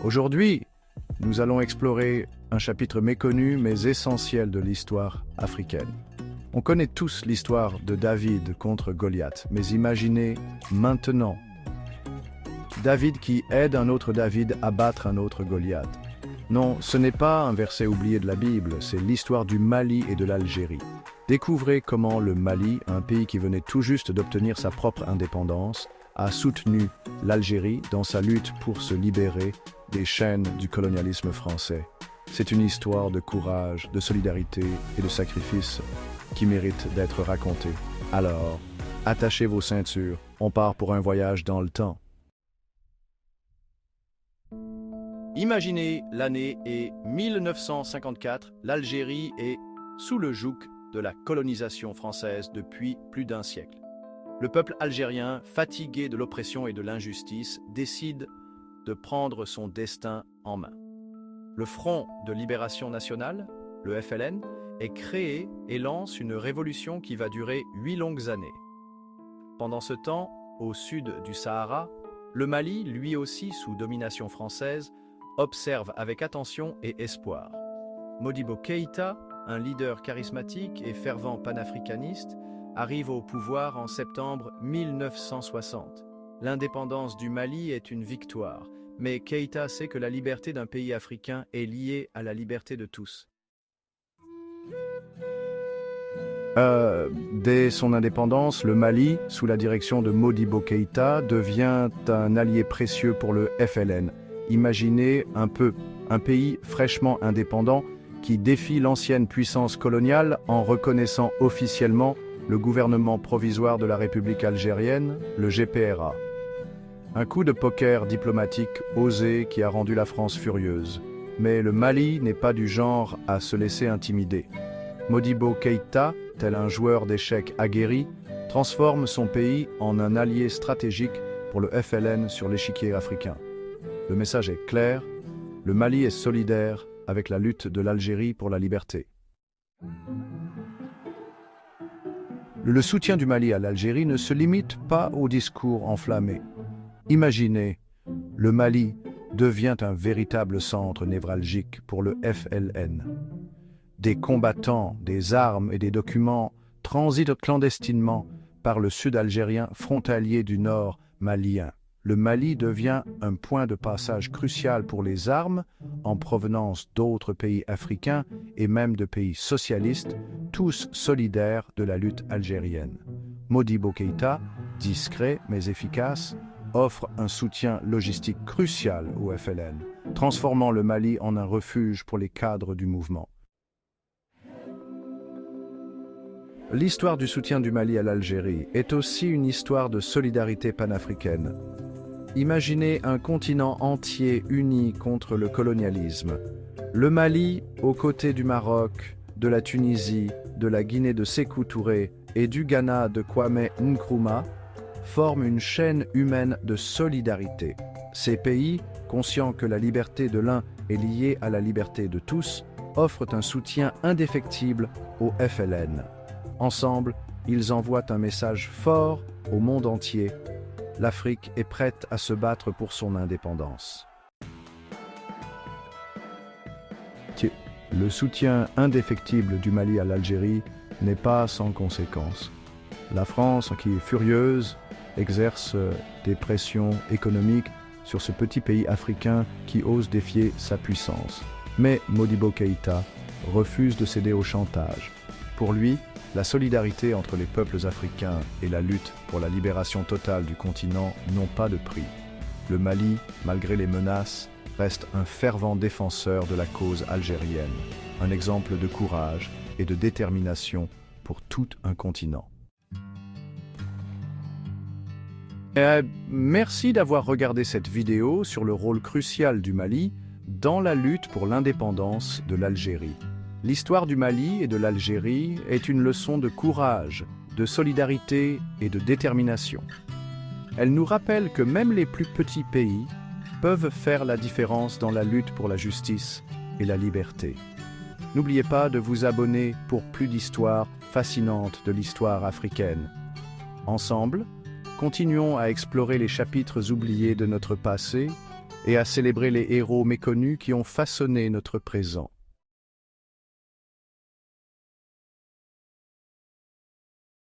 Aujourd'hui, nous allons explorer un chapitre méconnu mais essentiel de l'histoire africaine. On connaît tous l'histoire de David contre Goliath, mais imaginez maintenant David qui aide un autre David à battre un autre Goliath. Non, ce n'est pas un verset oublié de la Bible, c'est l'histoire du Mali et de l'Algérie. Découvrez comment le Mali, un pays qui venait tout juste d'obtenir sa propre indépendance, a soutenu l'Algérie dans sa lutte pour se libérer des chaînes du colonialisme français. C'est une histoire de courage, de solidarité et de sacrifice qui mérite d'être racontée. Alors, attachez vos ceintures, on part pour un voyage dans le temps. Imaginez, l'année est 1954, l'Algérie est sous le joug de la colonisation française depuis plus d'un siècle. Le peuple algérien, fatigué de l'oppression et de l'injustice, décide de prendre son destin en main. Le Front de Libération Nationale, le FLN, est créé et lance une révolution qui va durer 8 longues années. Pendant ce temps, au sud du Sahara, le Mali, lui aussi sous domination française, observe avec attention et espoir. Modibo Keïta, un leader charismatique et fervent panafricaniste, arrive au pouvoir en septembre 1960. L'indépendance du Mali est une victoire, mais Keïta sait que la liberté d'un pays africain est liée à la liberté de tous. Dès son indépendance, le Mali, sous la direction de Modibo Keïta, devient un allié précieux pour le FLN. Imaginez un pays fraîchement indépendant qui défie l'ancienne puissance coloniale en reconnaissant officiellement le gouvernement provisoire de la République algérienne, le GPRA. Un coup de poker diplomatique osé qui a rendu la France furieuse. Mais le Mali n'est pas du genre à se laisser intimider. Modibo Keïta, tel un joueur d'échecs aguerri, transforme son pays en un allié stratégique pour le FLN sur l'échiquier africain. Le message est clair, le Mali est solidaire avec la lutte de l'Algérie pour la liberté. Le soutien du Mali à l'Algérie ne se limite pas aux discours enflammés. Imaginez, le Mali devient un véritable centre névralgique pour le FLN. Des combattants, des armes et des documents transitent clandestinement par le sud algérien frontalier du nord malien. Le Mali devient un point de passage crucial pour les armes en provenance d'autres pays africains et même de pays socialistes, tous solidaires de la lutte algérienne. Modibo Keïta, discret mais efficace, offre un soutien logistique crucial au FLN, transformant le Mali en un refuge pour les cadres du mouvement. L'histoire du soutien du Mali à l'Algérie est aussi une histoire de solidarité panafricaine. Imaginez un continent entier uni contre le colonialisme. Le Mali, aux côtés du Maroc, de la Tunisie, de la Guinée de Sékou Touré et du Ghana de Kwame Nkrumah, forment une chaîne humaine de solidarité. Ces pays, conscients que la liberté de l'un est liée à la liberté de tous, offrent un soutien indéfectible au FLN. Ensemble, ils envoient un message fort au monde entier. L'Afrique est prête à se battre pour son indépendance. Le soutien indéfectible du Mali à l'Algérie n'est pas sans conséquences. La France, qui est furieuse, exerce des pressions économiques sur ce petit pays africain qui ose défier sa puissance. Mais Modibo Keïta refuse de céder au chantage. Pour lui, la solidarité entre les peuples africains et la lutte pour la libération totale du continent n'ont pas de prix. Le Mali, malgré les menaces, reste un fervent défenseur de la cause algérienne, un exemple de courage et de détermination pour tout un continent. Merci d'avoir regardé cette vidéo sur le rôle crucial du Mali dans la lutte pour l'indépendance de l'Algérie. L'histoire du Mali et de l'Algérie est une leçon de courage, de solidarité et de détermination. Elle nous rappelle que même les plus petits pays peuvent faire la différence dans la lutte pour la justice et la liberté. N'oubliez pas de vous abonner pour plus d'histoires fascinantes de l'histoire africaine. Ensemble, continuons à explorer les chapitres oubliés de notre passé et à célébrer les héros méconnus qui ont façonné notre présent.